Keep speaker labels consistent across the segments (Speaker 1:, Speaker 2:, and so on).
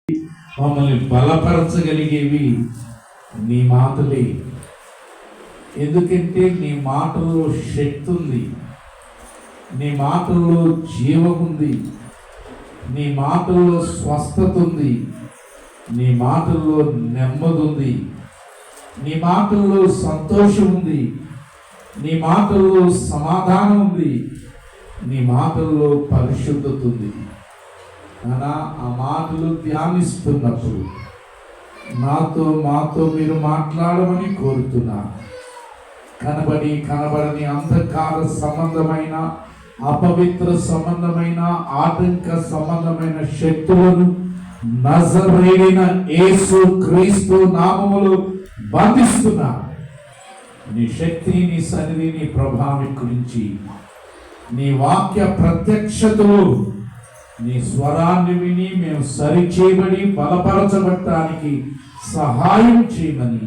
Speaker 1: మమ్మల్ని బలపరచగలిగేవి నీ మాటలే. ఎందుకంటే నీ మాటల్లో శక్తి ఉంది, నీ మాటల్లో జీవం ఉంది, నీ మాటల్లో స్వస్థత ఉంది, నీ మాటల్లో నెమ్మది ఉంది, నీ మాటల్లో సంతోషం ఉంది, నీ మాటల్లో సమాధానం ఉంది, నీ మాటల్లో పరిశుద్ధత ఉంది. అలా ఆ మాటలు ధ్యానిస్తున్నప్పుడు మాతో మీరు మాట్లాడమని కోరుతున్నా. కనబడని అంధకార సంబంధమైన, అపవిత్ర సంబంధమైన, ఆటంక సంబంధమైన శక్తులను నజరేయుడైన యేసు క్రీస్తు నామములో బంధిస్తున్నా. నీ శక్తిని, నీ సన్నిధిని, నీ ప్రభావం గురించి, నీ వాక్య ప్రత్యక్షతలు, నీ స్వరాన్ని విని మేము సరిచేయబడి బలపరచబడటానికి సహాయం చేయమని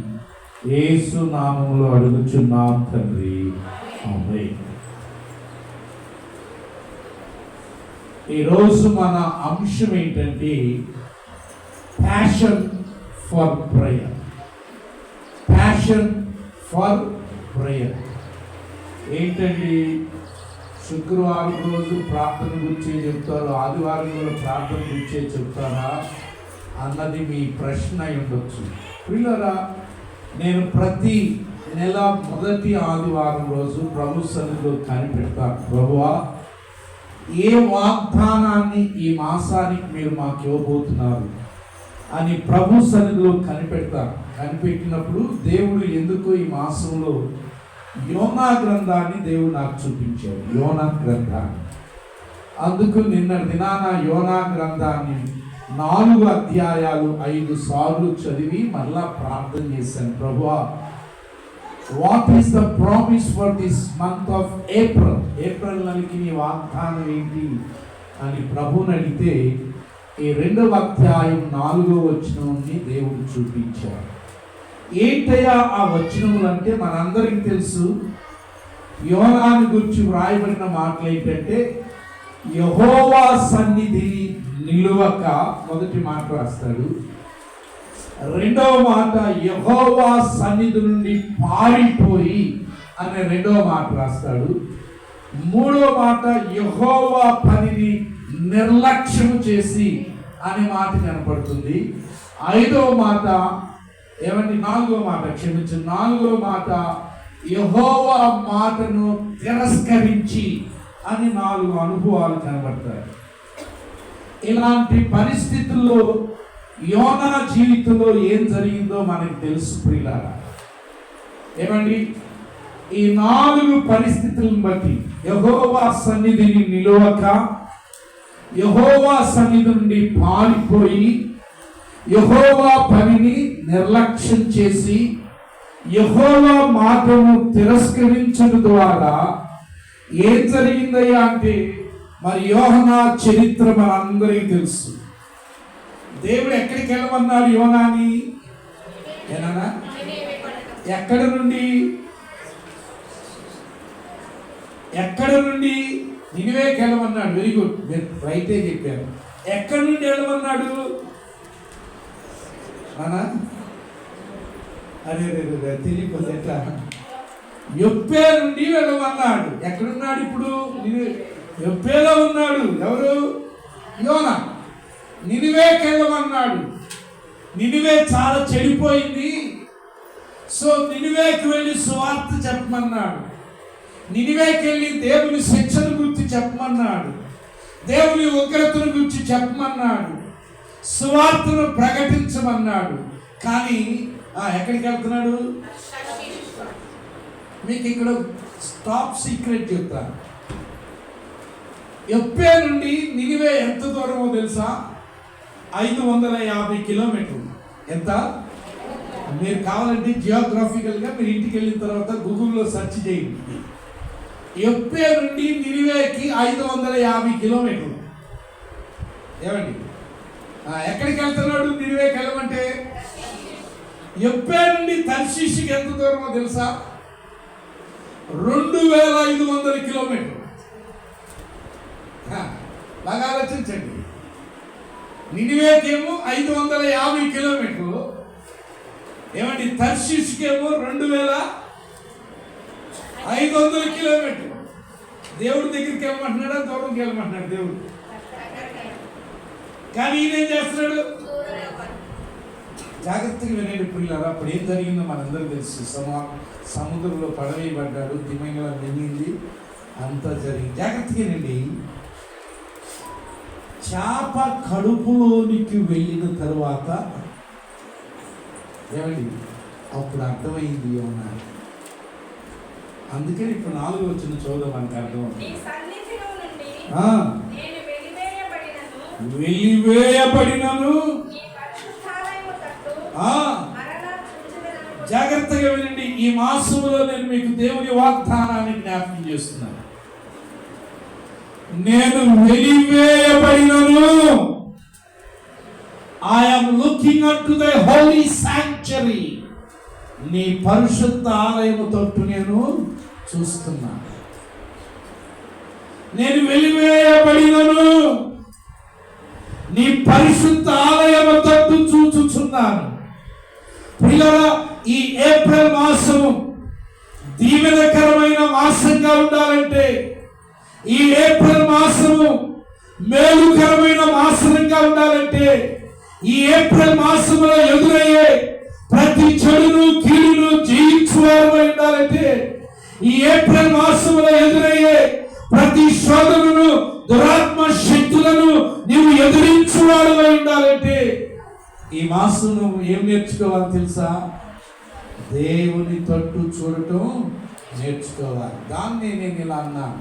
Speaker 1: యేసు నామములో అడుగుచున్నాం తండ్రి, ఆమేన్. ఈరోజు మన అంశం ఏంటంటే passion for prayer. Passion for prayer ఏంటండి? శుక్రవారం రోజు ప్రార్థన గురించి చెప్తారు, ఆదివారం కూడా ప్రార్థన గురించే చెప్తారా అన్నది మీ ప్రశ్న అయి ఉండొచ్చు. పిల్లరా, నేను ప్రతి నెల మొదటి ఆదివారం రోజు ప్రభు సన్నిధిలో కనిపెడతాను. ప్రభువా, ఏ వాగ్దానాన్ని ఈ మాసానికి మీరు మాకు ఇవ్వబోతున్నారు అని ప్రభు సన్నిధిలో కనిపెడతాను. కనిపెట్టినప్పుడు దేవుడు ఎందుకు ఈ మాసంలో యోనా గ్రంథాన్ని దేవుడు నాకు చూపించాడు. యోనా గ్రంథాన్ని అందుకు నిన్న దినాన యోనా గ్రంథాన్ని 4 అధ్యాయాలు 5 సార్లు చదివి మళ్ళా ప్రార్థన చేశాను. ప్రభువా, what is the promise for this month of April? April నెలకి నీ వాగ్దానం ఏంటి అని ప్రభుని అడిగితే ఈ 2వ అధ్యాయం 4వ వచనాన్ని దేవుడు చూపించాడు. ఏంటయ్యా ఆ వచనములు అంటే మనందరికీ తెలుసు. యోనాను గురించి వ్రాయబడిన మాటలు ఏంటంటే యెహోవా సన్నిధిని నిలువక మొదటి మాట రాస్తాడు. 2వ మాట యెహోవా సన్నిధి నుండి పారిపోయి అనే 2వ మాట రాస్తాడు. 3వ మాట యెహోవా పనిని నిర్లక్ష్యం చేసి అనే మాట కనపడుతుంది. 5వ మాట ఏమండి? 4వ మాట, క్షమించు, 4వ మాట యెహోవా మాటను తిరస్కరించి అని 4 అనుభవాలు కనబడతాయి. ఇలాంటి పరిస్థితుల్లో యోనా జీవితంలో ఏం జరిగిందో మనకు తెలుసు ప్రియులారా. ఏమండి? ఈ 4 పరిస్థితులను బట్టి యెహోవా సన్నిధిని నిలువక, యెహోవా సన్నిధి నుండి పారిపోయి, యెహోవా పనిని నిర్లక్ష్యం చేసి, యెహోవా మాటను తిరస్కరించడం ద్వారా ఏం జరిగిందయ్యా అంటే, మరి యోహనా చరిత్ర మనందరికీ తెలుసు. దేవుడు ఎక్కడికి వెళ్ళమన్నాడు యోనాని? ఏనా? ఎక్కడ నుండి? నినివేకి వెళ్ళమన్నాడు. వెరీ గుడ్, మీరు రైటే చెప్పారు. ఎక్కడి నుండి వెళ్ళమన్నాడు? అదే తెలియకపోతే ఎట్లా? యొప్పే నుండి వెళ్ళమన్నాడు. ఎక్కడున్నాడు ఇప్పుడు? యొప్పేలో ఉన్నాడు. ఎవరు? యోనా. నినివేకి వెళ్ళమన్నాడు. నినివే చాలా చెడిపోయింది. సో నినివేకి వెళ్ళి సువార్త చెప్పమన్నాడు. నినివేకి వెళ్ళి దేవుని శిక్షను గురించి చెప్పమన్నాడు. దేవుని ఉగ్రతను గురించి చెప్పమన్నాడు. సువార్తను ప్రకటించమన్నాడు. కానీ ఎక్కడికి వెళ్తున్నాడు? మీకు ఇక్కడ టాప్ సీక్రెట్ చెప్తాను. యొప్పే నుండి నినివే ఎంత దూరమో తెలుసా? 550 కిలోమీటర్లు. ఎంత? మీరు కావాలంటే జియోగ్రాఫికల్గా మీరు ఇంటికి వెళ్ళిన తర్వాత గూగుల్లో సెర్చ్ చేయండి. యొప్పే నుండి నినివేకి 550 కిలోమీటర్లు. ఏమండి? ఎక్కడికి వెళ్తున్నాడు? నినివేకి వెళ్ళమంటే యొప్పే నుండి తర్షీషుకి ఎంత దూరమో తెలుసా? 2500 కిలోమీటర్లు. బాగా ఆలోచించండి. నినివేకేమో 550 కిలోమీటర్లు, ఏమండి తర్షీష్కేమో 2500 కిలోమీటర్లు. దేవుడి దగ్గరికి వెళ్ళమంటున్నాడా, దూరంకి వెళ్ళమంటున్నాడు దేవుడు? కానీ ఈయన ఏం చేస్తున్నాడు? జాగ్రత్తగా వినండి పిల్లలు. అప్పుడు ఏం జరిగిందో మనందరికీ తెలుసు. సముద్రంలో పడవేయబడ్డాడు, తిమింగలం మింగింది, అంతా జరిగింది. జాగ్రత్తగా వినండి. చేప కడుపులోనికి వెళ్ళిన తరువాత ఏమండి అప్పుడు అర్థమైంది అన్నారు. అందుకని ఇప్పుడు 4వ వచనం చూద్దాం, మనకు అర్థం. వెలివేయబడినను జాగ్రత్తగా వినండి. ఈ మాసంలో నేను మీకు దేవుని వాగ్దానాన్ని జ్ఞాపకం చేస్తున్నాను. నేను వెలివేయబడినను, I am looking unto the holy sanctuary. నీ పరిశుద్ధ ఆలయము తట్టు నేను చూస్తున్నాను. నేను వెలివేయబడినను, నీ పరిశుద్ధ ఆలయము తట్టు చూచుచున్నాను. పిల్లరా, ఈ ఏప్రిల్ మాసము దీవెనకరమైన మాసంగా ఉండాలంటే, ఈ ఏప్రిల్ మాసము మేలుకరమైన మాసంగా ఉండాలంటే, ఈ ఏప్రిల్ మాసంలో ఎదురయ్యే ప్రతి చెడును కీడును జయించువారమై ఉండాలంటే, ఈ ఏప్రిల్ మాసంలో ఎదురయ్యే ప్రతి శోధనను దురాత్మ శక్తులను నీవు ఎదిరించువారమై ఉండాలంటే, ఈ మాసం నువ్వు ఏం నేర్చుకోవాలి తెలుసా? దేవుని తట్టు చూడటం నేర్చుకోవాలి. దాన్ని నేను ఇలా అన్నాను,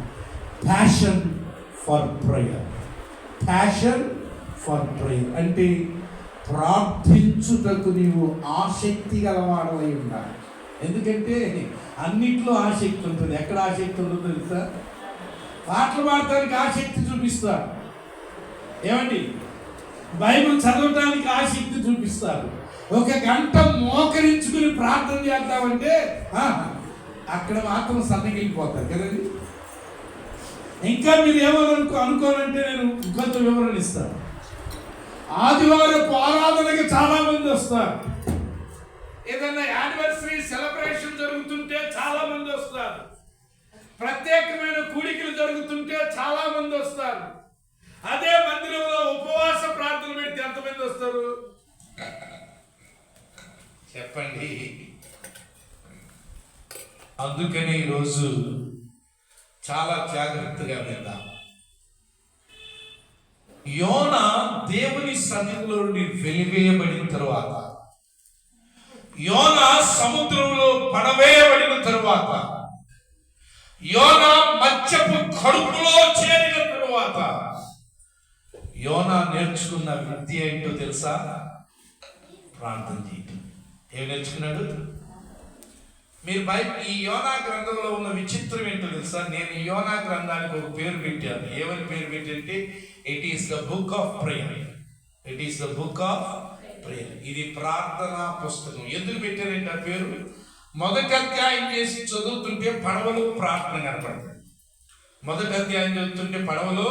Speaker 1: passion for prayer. Passion for prayer అంటే ప్రార్థించుటకు నీవు ఆసక్తి గలవాడవై ఉండాలి. ఎందుకంటే అన్నిట్లో ఆసక్తి ఉంటుంది. ఎక్కడ ఆసక్తి ఉంటుందో తెలుసా? పాటలు పాడటానికి ఆసక్తి చూపిస్తారు, ఏమండి బైబిల్ చదవటానికి ఆసక్తి చూపిస్తారు. 1 గంట మోకరించుకుని ప్రార్థన చేద్దామంటే అక్కడ మాత్రం సన్నగిలిపోతారు కదండి. ఇంకా మీరు అనుకోనంటే నేను ఇంకొంత వివరణ ఇస్తాను. ఆదివారపు ఆరాధనకి చాలా మంది వస్తారు. ఏదైనా యానివర్సరీ సెలబ్రేషన్ జరుగుతుంటే చాలా మంది వస్తారు. ప్రత్యేకమైన కూడికలు జరుగుతుంటే చాలా మంది వస్తారు. అదే మందిరంలో ఉపవాస ప్రార్థన పెడితే ఎంతమంది వస్తారు చెప్పండి? అందుకని ఈరోజు చాలా జాగ్రత్తగా విందాం. యోనా దేవుని సన్నిధిలో నుండి వెలివేయబడిన తరువాత, యోనా సముద్రంలో పడవేయబడిన తరువాత, యోనా మత్స్యపు కడుపులో చేరిన తరువాత యోనా నేర్చుకున్న విద్య ఏంటో తెలుసా? ప్రార్థన చేయటం. ఏం నేర్చుకున్నాడు? మీరు ఈ యోనా గ్రంథంలో ఉన్న విచిత్రం ఏంటో తెలుసా? నేను ఈ యోనా గ్రంథానికి ఒక పేరు పెట్టాను. ఏమని పేరు పెట్టంటే, it is the book of prayer. It is the book of prayer. ఇది ప్రార్థనా పుస్తకం. ఎందుకు పెట్టారంటే ఆ పేరు? మొదటి అధ్యాయం చేసి చదువుతుంటే పడవలో ప్రార్థన కనపడుతుంది. మొదటి అధ్యాయం చదువుతుంటే పడవలో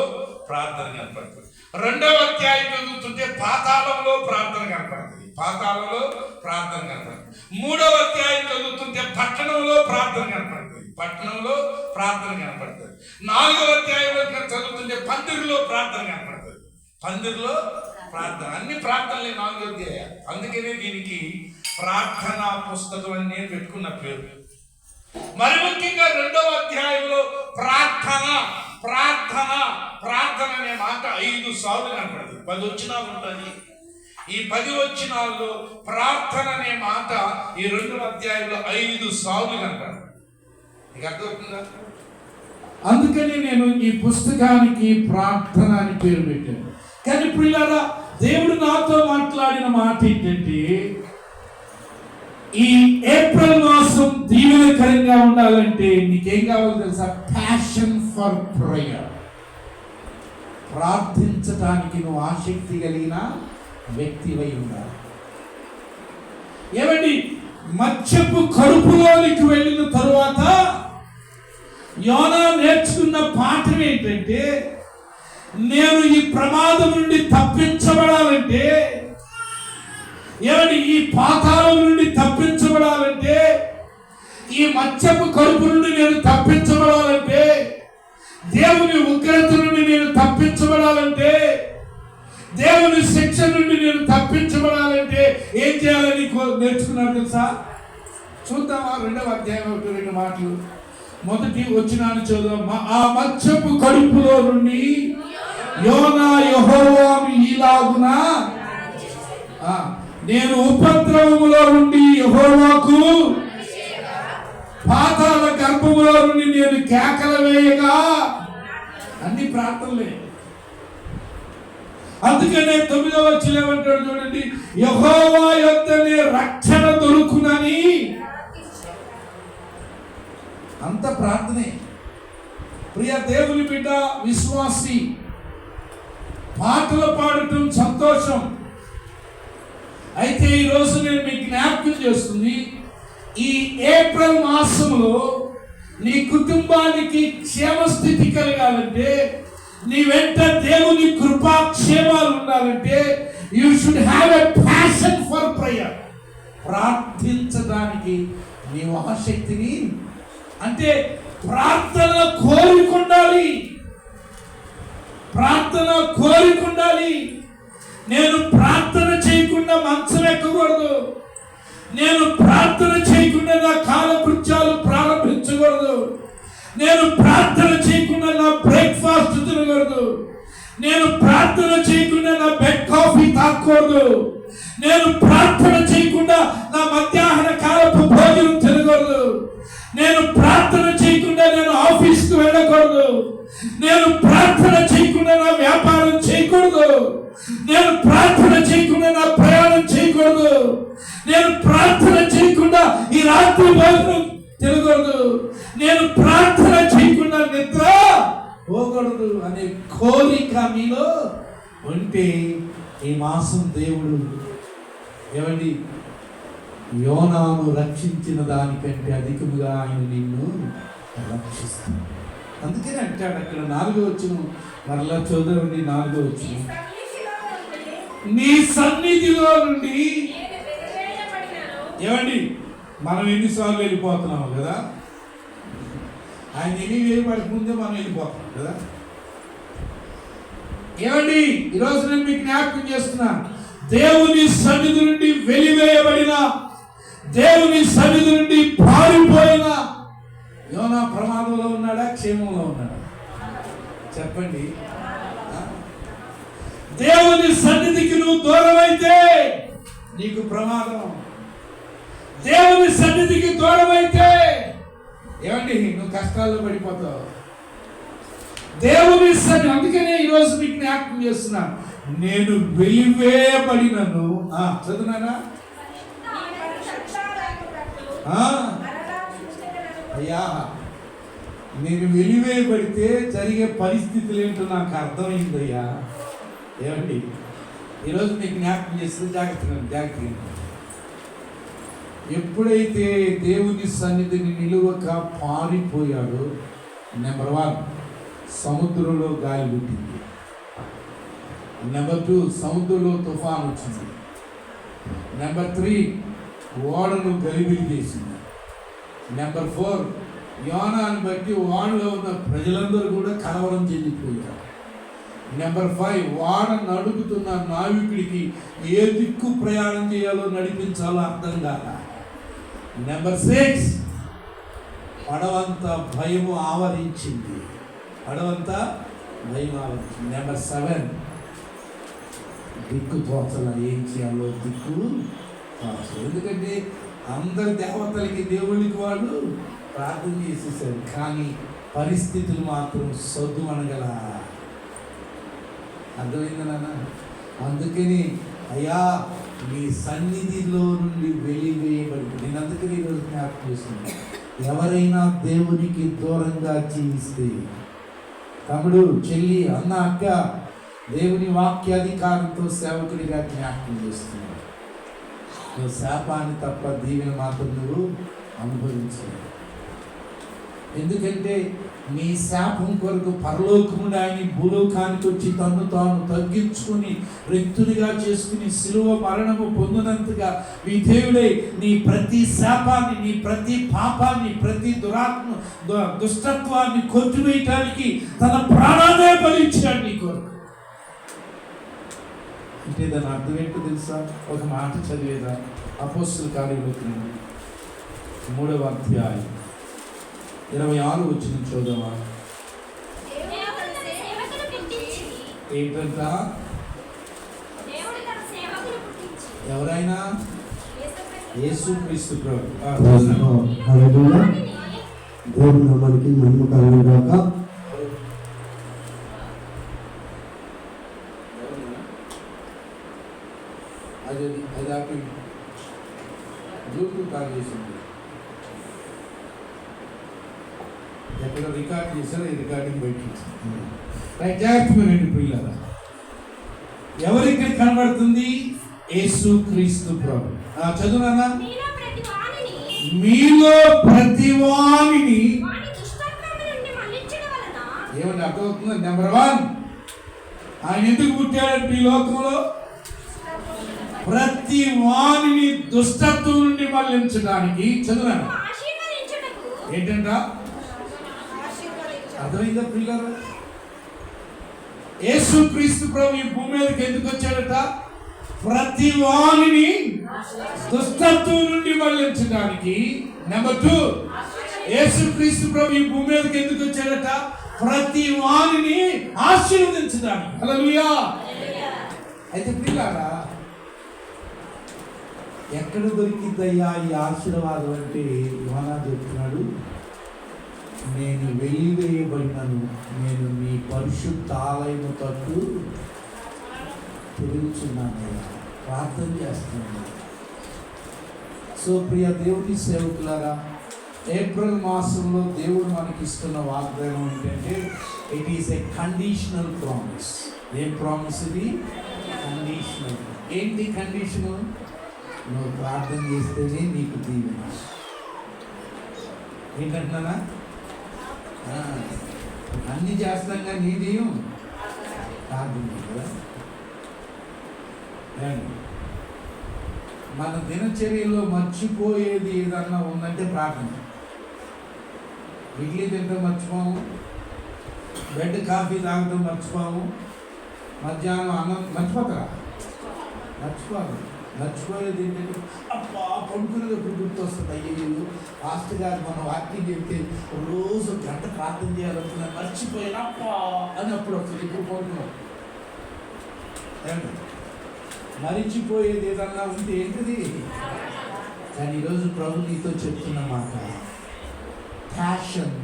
Speaker 1: ప్రార్థన కనపడుతుంది. 2వ అధ్యాయం చదువుతుంటే పాతాళంలో ప్రార్థన కనపడుతుంది. పాతాళంలో ప్రార్థన కనపడుతుంది. 3వ అధ్యాయం చదువుతుంటే పట్టణంలో ప్రార్థన కనపడుతుంది. పట్టణంలో ప్రార్థన కనపడుతుంది. 4వ అధ్యాయంలో చదువుతుంటే పందిరిలో ప్రార్థన కనపడుతుంది. పందిరిలో ప్రార్థన. అన్ని ప్రార్థనలే 4వ అధ్యాయం. అందుకనే దీనికి ప్రార్థనా పుస్తకం అని నేను పెట్టుకున్న పేరు. మరి ముఖ్యంగా 2వ అధ్యాయంలో ప్రార్థన ప్రార్థన ప్రార్థన అనే మాట 5 సార్లు కనపడుతుంది. 10 వచనాలు ఉంటుంది. ఈ 10 వచనాల్లో ప్రార్థన అనే మాట ఈ 2వ అధ్యాయంలో 5 సార్లు కనపడుతుంది. మీకు అర్థమవుతుందా? అందుకని నేను ఈ పుస్తకానికి ప్రార్థన అని పేరు పెట్టాను. కానీ పిల్లరా, దేవుడు నాతో మాట్లాడిన మాట ఏంటంటే, ఈ ఏప్రిల్ మాసం దీవెనకరంగా ఉండాలంటే నీకేం కావాలో తెలుసా? Passion for prayer. ప్రార్థించటానికి నువ్వు ఆసక్తి కలిగిన వ్యక్తివై ఉండాలి. ఏమండి, మత్స్యపు కడుపులోనికి వెళ్ళిన తరువాత యోనా నేర్చుకున్న పాఠం ఏంటంటే, నేను ఈ ప్రమాదం నుండి తప్పించబడాలంటే, ఏమండి ఈ పాతాళం నుండి తప్పించబడాలంటే, ఈ మత్స్యపు కడుపు నుండి నేను తప్పించబడాలంటే, దేవుని ఉగ్రత నుండి నేను తప్పించబడాలంటే, దేవుని శిక్ష నుండి నేను తప్పించబడాలంటే ఏం చేయాలని నేర్చుకున్నాను తెలుసా? చూద్దామా 2వ అధ్యాయం 2 మాటలు. మొదటి వచనాన్ని చదువుదాం. ఆ మత్స్యపు కడుపులో నుండి యోనా యెహోవాను ఈలాగున, నేను ఉపద్రవములో నుండి యెహోవాకు, పాతాళ గర్భములో నుండి నేను కేకలు వేయగా. అన్ని ప్రార్థనలే. అందుకనే 9వ వచనం ఏమంటాడు చూడండి, యెహోవా యొద్దనే రక్షణ దొరుకునని. అంత ప్రార్థనే. ప్రియ దేవుని బిడ్డ, విశ్వాసి, పాటలు పాడటం సంతోషం. అయితే ఈరోజు నేను మీకు జ్ఞాపకం చేస్తుంది, ఈ ఏప్రిల్ మాసంలో నీ కుటుంబానికి క్షేమస్థితి కలగాలంటే, నీ వెంట దేవుని కృపాక్షేమాలు ఉండాలంటే, you should have a passion for prayer. ప్రార్థించడానికి నీవు ఆసక్తిని, అంటే ప్రార్థన కోరికుండాలి. ప్రార్థన కోరికుండాలి. నేను ప్రార్థన చేయకుండా మంచం ఎక్కకూడదు. నేను ప్రార్థన చేయకుండా నా కాలకృత్యాలు ప్రారంభించకూడదు. నేను ప్రార్థన చేయకుండా నా బ్రేక్ఫాస్ట్ తినకూడదు. నేను ప్రార్థన చేయకుండా నా బెడ్ కాఫీ తాగకూడదు. నేను ప్రార్థన చేయకుండా నా మధ్యాహ్న కాలపు భోజనం తినకూడదు. నేను ప్రార్థన చేయకుండా నేను ఆఫీస్కి వెళ్ళకూడదు. నేను ప్రార్థన చేయకుండా నా వ్యాపారం చేయకూడదు. నేను ప్రార్థన చేయకుండా నా ప్రయాణం చేయకూడదు. నేను ప్రార్థన చేయకుండా ఈ రాత్రి భోజనం తినకూడదు. నేను ప్రార్థన చేయకుండా నిద్ర పోకూడదు అనే కోరిక మీలో ఉంటే, ఈ మాసం దేవుడు ఏమండి యోనాను రక్షించిన దానికంటే అధికముగా ఆయన నిన్ను రక్షిస్తాడు. అందుకని అంటాడు అక్కడ 4వ వచనం, మరలా చదవండి 4వ వచనం, నీ సన్నిధిలో నుండి. ఏమండి మనం ఎన్నిసార్లు వెళ్ళిపోతున్నాము కదా, ఆయన ఎన్ని వేయబడక ముందే మనం వెళ్ళిపోతాం కదా. ఏమండి ఈరోజు నేను మీకు జ్ఞాపకం చేస్తున్నా, దేవుని సన్నిధి నుండి వెలివేయబడిన, దేవుని సన్నిధి నుండి పారిపోయిన యోనా ప్రమాదంలో ఉన్నాడా, క్షేమంలో ఉన్నాడా? చెప్పండి. దేవుని సన్నిధికి నువ్వు దూరం అయితే నీకు ప్రమాదం. దేవుని సన్నిధికి దూరం అయితే ఏమండి నువ్వు కష్టాల్లో పడిపోతావు. దేవుని సన్నిధి. అందుకనే ఈరోజు మీకు జ్ఞాపకం చేస్తున్నా, నేను వెలివేయబడినను. చదువునానా? అయ్యా, నేను వెలివేయబడితే జరిగే పరిస్థితులు ఏంటో నాకు అర్థమైందయ్యా. ఏమండి ఈరోజు మీకు జ్ఞాపకం చేస్తే జాగ్రత్తగా. ఎప్పుడైతే దేవుని సన్నిధిని నిలువక పారిపోయాడో, నెంబర్ 1 సముద్రంలో గాలి పుట్టింది. నెంబర్ 2 సముద్రంలో తుఫాన్ వచ్చింది. నెంబర్ 3 ఓడను గలిబిలి చేసింది. నెంబర్ 4 యోనాను బట్టి ఓడలో ఉన్న ప్రజలందరూ కూడా కలవరం చెందిపోయారు. నెంబర్ 5 ఓడ నడుపుతున్న నావికుడికి ఏ దిక్కు ప్రయాణం చేయాలో నడిపించాలో అర్థం కాల. నెంబర్ 6 పడవంతా భయము ఆవరించింది. పడవంతా భయం ఆవరించింది. నెంబర్ 7 దిక్కు తోచల, ఏం చేయాలో దిక్కు తోచలు. ఎందుకంటే అందరి దేవతలకి దేవునికి వాళ్ళు ప్రార్థన చేసేసారు, కానీ పరిస్థితులు మాత్రం సొద్దు అనగల. అర్థమైంది నాన్న? అందుకని అయ్యా మీ సన్నిధిలో నుండి వెలివేయబడి, నేను అందుకని ఈరోజు జ్ఞాపకం చేస్తున్నాను, ఎవరైనా దేవునికి దూరంగా జీవిస్తే, తమ్ముడు, చెల్లి, అన్న, అక్క, దేవుని వాక్యాధికారంతో సేవకుడిగా జ్ఞాపకం చేస్తున్నావు. నువ్వు శాపాన్ని తప్ప దీవెన మాత్రం నువ్వు అనుభవించవు. ఎందుకంటే
Speaker 2: నీ శాపం కొరకు పరలోకముండి ఆయన భూలోకానికి వచ్చి తను తాను తగ్గించుకుని రిక్తునిగా చేసుకుని శిలువ మరణము పొందినంతగా విధేయుడై నీ ప్రతి శాపాన్ని, నీ ప్రతి పాపాన్ని, ప్రతి దుష్టత్వాన్ని కొట్టివేయటానికి తన ప్రాణాన్నే బలిచ్చాడు నీ కొరకు. అంటే దాని అర్థం ఏంటో తెలుసా? ఒక మాట చదివేదా? అపోస్తలుల కార్యములు 3వ అధ్యాయం 26 వచనం చూద్దామా? ఏంటంట? ఎవరైనా యేసుక్రీస్తు ప్రభు.
Speaker 3: దేవుని నామానికి మహిమ కలుగును గాక.
Speaker 2: అది ఆపి బ్లూటూత్ ఆన్ చేసింది. ఎక్కడ రికార్డ్ చేశారో ఈ రికార్డింగ్ బయట జాగ్రత్తగా రెండు పిల్లల ఎవరికి కనబడుతుంది? యేసుక్రీస్తు ప్రభు. చదువునా? మీలో ప్రతి వానిని ఏమని అర్థమవుతుంది? నెంబర్ 1, ఆయన ఎందుకు పుట్టాడంటే ఈ లోకంలో ప్రతి వానిని దుష్టత్వం నుండి మళ్లించడానికి. చదువునా? ఏంటంట? అర్థమైందా పిల్లలు? యేసుక్రీస్తు ప్రభు ఈ భూమి మీదకి ఎందుకు వచ్చాడట? ప్రతి వానిని దుష్టత్వం నుండి మళ్లించడానికి. నెంబర్ 2, యేసుక్రీస్తు ప్రభు ఈ భూమి మీదకి ఎందుకు వచ్చాడట? ప్రతి వానిని ఆశీర్వదించడానికి. హల్లెలూయా. అయితే పిల్లారా, ఎక్కడ దొరికిద్దయ్యా ఈ ఆశీర్వాదం అంటే యోనా చెప్తున్నాడు, నేను వెలివేయబడినను, నేను మీ పరిశుద్ధ ఆలయము తట్టు తిరుగుతున్నానయ్యా, ప్రార్థన చేస్తున్నాను. సో ప్రియ దేవుని సేవకులారా, ఏప్రిల్ మాసంలో దేవుడు మనకి ఇస్తున్న వాగ్దానం ఏంటంటే it is a conditional promise. ఏం ప్రామిస్ ఇది? కండిషనల్. ఏంటి కండిషను? నువ్వు ప్రార్థన చేస్తేనే నీకు దీవెన. ఏంటంటున్నానా? అన్ని చేస్తాం కానీ నీదేం ప్రార్థన కదా. మన దినచర్యలో మర్చిపోయేది ఏదన్నా ఉందంటే ప్రార్థన. ఇడ్లీ తింటాం మర్చిపోము, బెడ్ కాఫీ తాగటం మర్చిపోము, మధ్యాహ్నం అన్నం మర్చిపోతారా? మర్చిపోయేది ఏంటంటే అబ్బా పడుకునేది ఎప్పుడు గుర్తొస్తుంది. అయ్యో ఫాస్ట్ గారు మన వాకింగ్ చెప్తే రోజు గంట ప్రార్థన చేయాలనుకున్నా, మర్చిపోయినా అబ్బా అని అప్పుడు వస్తుంది. ఇప్పుడు పడుకున్నాం. మరిచిపోయేది ఏదన్నా ఉంటే ఏంటిది? కానీ ఈరోజు ప్రభు నీతో చెప్తున్న మాట, ప్యాషన్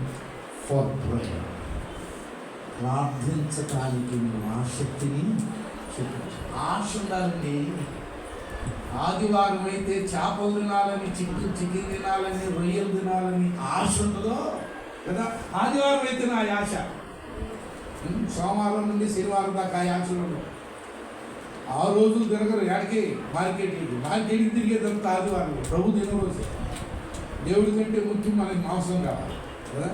Speaker 2: ఫర్ ప్రేయర్. ప్రార్థించడానికి నువ్వు ఆసక్తిని చూపించు. ఆశ ఉండాలండి. ఆదివారం అయితే చేపలు తినాలని, చికెన్ తినాలని, రొయ్యలు తినాలని ఆశ ఉండదో కదా. ఆదివారం అయితే నా ఆశ, సోమవారం నుండి శనివారం దాకా ఆ ఆశలు ఉండవు. 6 రోజులు తిరగరు. ఎక్కడికి? మార్కెట్కి తిరిగేదంతా ఆదివారం. ప్రభు తినరోజు. దేవుడి కంటే ముఖ్యం మనకి మాంసం కావాలి కదా.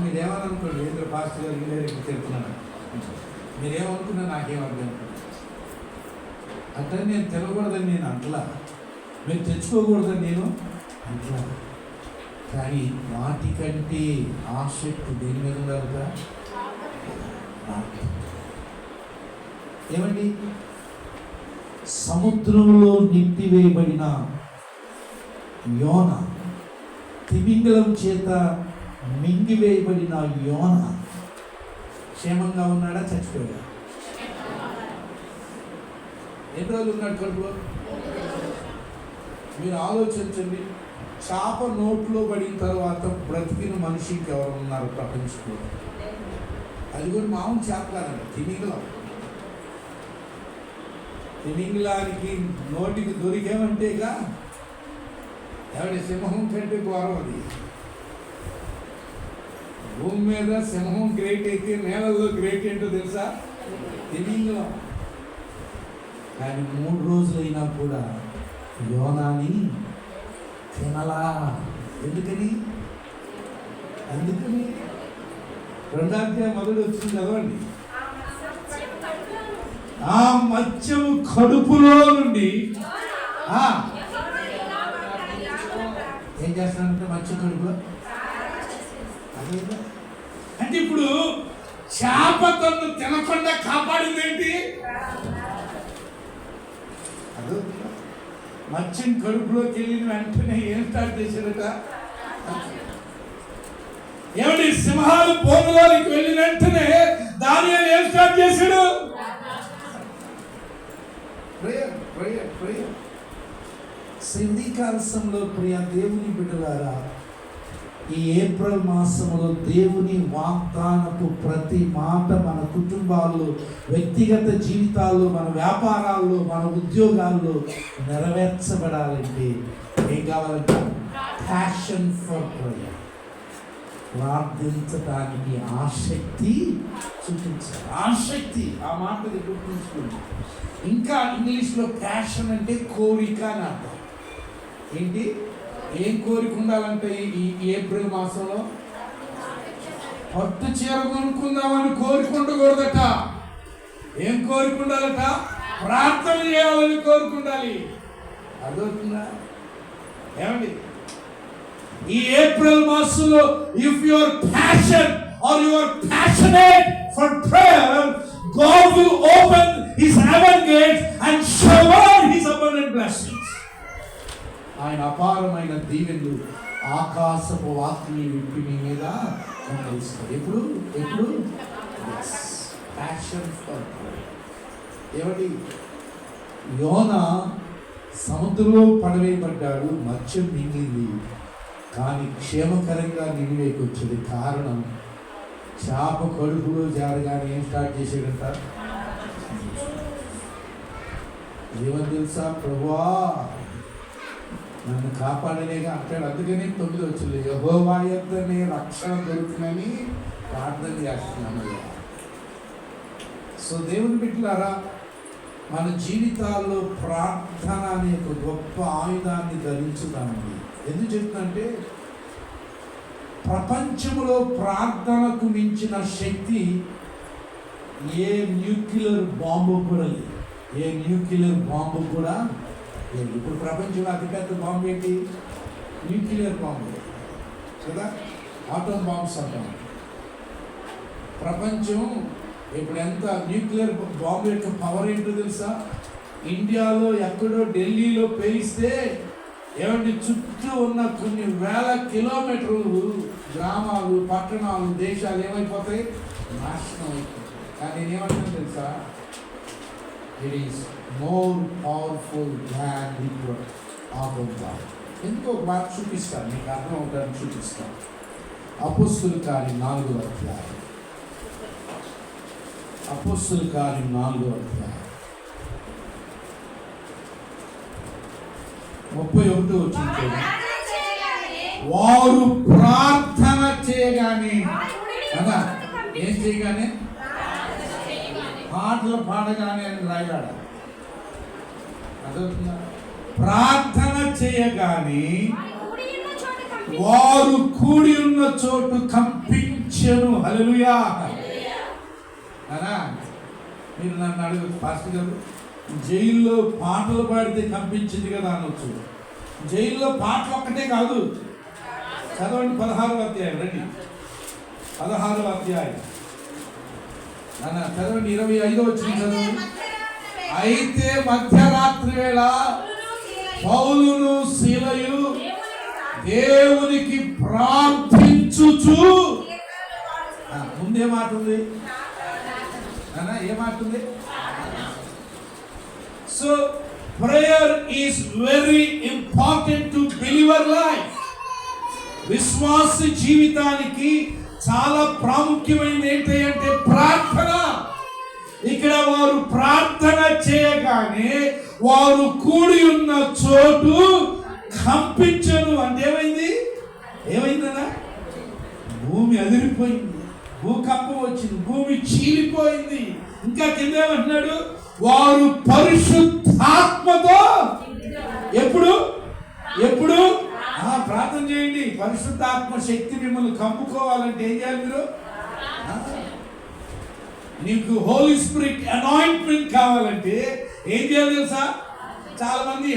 Speaker 2: మీరేమని అనుకోండి, ఏంటో పాస్టర్ గారు ఇండైరెక్ట్ చెప్తున్నాను, మీరేమనుకున్నా నాకేం అర్థం. అంటే నేను తినకూడదని నేను అంటలా, మీరు తెచ్చుకోకూడదని నేను అంటలా. కానీ వాటికంటే ఆసక్తి దేని మీద ఉండాలిగా? ఏమండి, సముద్రంలో నింపివేయబడిన యోన, తిమింగలం చేత మింగివేయబడిన యోన క్షేమంగా ఉన్నాడా? చచ్చిపోయాడా? ఎన్ని రోజులు ఉన్నాడు కడుపులో? మీరు ఆలోచించండి. చేప నోట్లో పడిన తర్వాత బ్రతికిన మనిషి ఇంకెవరు ఉన్నారు ప్రపంచంలో? అది కూడా మామూలు చేప కాదండి, తిమింగలం. తిమింగలానికి నోటికి దొరికేమంటేగా ఎవరి సింహం కంటే ఘోరం అది. భూమి మీద సింహం గ్రేట్ అయితే నేలలో గ్రేట్ ఏంటో తెలుసా? తిమింగలం. కానీ 3 రోజులైనా కూడా యోనాని తినలా. ఎందుకని? అందుకని 2వ అధ్యాయం మొదలు వచ్చింది చదవండి. ఆ మత్స్యము కడుపులో నుండి ఏం చేస్తానంటే మత్స్య కడుపులో అదేగా. అంటే ఇప్పుడు చేప తను తినకుండా కాపాడింది ఏంటి? అదో మత్స్యం కడుపులోకి వెళ్ళిన వెంటనే ఏం స్టార్ట్ చేశారట? ఏమండి, సింహాలు బోనులోకి వెళ్ళిన వెంటనే దానియేలు ఏం స్టార్ట్ చేశాడు? Prayer prayer prayer. శ్రీకాళసంలో ప్రియ దేవుని బిడ్డలారా, ఈ ఏప్రిల్ మాసంలో దేవుని వాగ్దానపు ప్రతి మాట మన కుటుంబాల్లో, వ్యక్తిగత జీవితాల్లో, మన వ్యాపారాల్లో, మన ఉద్యోగాల్లో నెరవేర్చబడాలంటే ఏం కావాలంటే ప్యాషన్ ఫర్ ప్రేయర్. ప్రార్థించడానికి ఆసక్తి చూపించాలి. ఆసక్తి, ఆ మాట గుర్తుంచుకోండి. ఇంకా ఇంగ్లీష్లో ప్యాషన్ అంటే కోరిక అని అర్థం. ఏంటి? ఏం కోరిక ఉండాలంటే ఈ ఏప్రిల్ మాసంలో పట్టు చీర కొనుక్కుందామని కోరిక ఉండకూడదట. ఏం కోరిక ఉండాలట? ప్రార్థన చేయాలని కోరిక ఉండాలి. అదవుతుందా? ఏమండి, ఈ ఏప్రిల్ మాసంలో if your passion or your passionate for prayer, God will open his heaven gates and shower his abundant blessings. ఆయన అపారమైన దీవెనలు ఆకాశపు వాకిలి విప్పి మీ మీద అనుభవిస్తారు. ఎప్పుడు ఎప్పుడు ప్యాషన్ ఫర్ ప్రేయర్. ఏమిటి? యోనా సముద్రంలో పడవేయబడ్డాడు, మత్స్యం మింగింది, కానీ క్షేమకరంగా నిలివేకి వచ్చింది. కారణం చేప కడుపులో జారగానే ఏం స్టార్ట్ చేసాడంట? ఏమని తెలుసా? ప్రభువా నన్ను కాపాడలేగా అంటాడు. అందుకని 9 వచ్చింది, యెహోవా యొద్దనే రక్షణ దొరుకునని ప్రార్థన చేస్తున్నాను. సో దేవుని బిడ్డలారా, మన జీవితాల్లో ప్రార్థన అనే ఒక గొప్ప ఆయుధాన్ని ధరించుతామండి. ఎందుకు చెప్తుందంటే ప్రపంచంలో ప్రార్థనకు మించిన శక్తి ఏ న్యూక్లియర్ బాంబు కూడా లేదు. ఏ న్యూక్లియర్ బాంబు కూడా లేదు. ఇప్పుడు ప్రపంచంలో అతిపెద్ద బాంబు ఏంటి? న్యూక్లియర్ బాంబు కదా, ఆటోమ్ బాంబ్స్ అంటాం. ప్రపంచం ఇప్పుడు ఎంత న్యూక్లియర్ బాంబు యొక్క పవర్ ఏంటో తెలుసా? ఇండియాలో ఎక్కడో ఢిల్లీలో పేలిస్తే ఏమంటే చుట్టూ ఉన్న కొన్ని వేల కిలోమీటర్లు గ్రామాలు, పట్టణాలు, దేశాలు ఏమైపోతాయి? నాశనం అయిపోతాయి. కానీ నేనేమంటాను తెలుసా? It is more powerful than the atom bomb. ఎందుకో ఒక మాట చూపిస్తాను, మీకు అర్థం అవుతాను, చూపిస్తాను. అపోస్తుల కార్యం 4వ అధ్యాయం. అపోస్తుల కార్యం 4వ అధ్యాయం 31 వచ్చింది. వారు ప్రార్థన చేయగానే కదా, ఏం చేయగానే? పాటలు పాడగానే అని రాయగాడ. అదవుతుందా? ప్రార్థన చేయగానే వారు కూడి ఉన్న చోటు కంపించెను. హల్లెలూయా. అనా మీరు నన్ను అడుగు, పాస్టర్ గారు జైల్లో పాటలు పాడితే కంపించింది కదా అనొచ్చు. జైల్లో పాటలు ఒక్కటే కాదు. చదవండి 16వ అధ్యాయం, రండి 16వ అధ్యాయం అన్న చదవండి. 25వ వచ్చింది చదవండి. అయితే మధ్యరాత్రి వేళ పౌలును శీలయు దేవునికి ప్రార్థించుచు. ముందే మాట ఉంది అన్న, ఏ మాట ఉంది? So prayer is very important to believer life. విశ్వాస జీవితానికి చాలా ప్రాముఖ్యమైనది ఏంటంటే ప్రార్థన. ఇక్కడ వారు ప్రార్థన చేయగానే వారు కూడి ఉన్న చోటు కంపించను. అంటే ఏమైంది? ఏమైందనా? భూమి అదిరిపోయింది, భూకంపం వచ్చింది, భూమి చీలిపోయింది. ఇంకా కింద ఏమంటున్నాడు? వారు పరిశుద్ధాత్మతో ఎప్పుడు ఎప్పుడు ప్రార్థన ప్రార్థన చేయండి. పరిశుద్ధాత్మ శక్తి మిమ్మల్ని కమ్ముకోవాలంటే ఏం చేయాలి మీరు? నీకు హోలీ స్పిరిట్ అనాయింట్మెంట్ కావాలంటే ఏం చేయాలి తెలుసా? చాలా మంది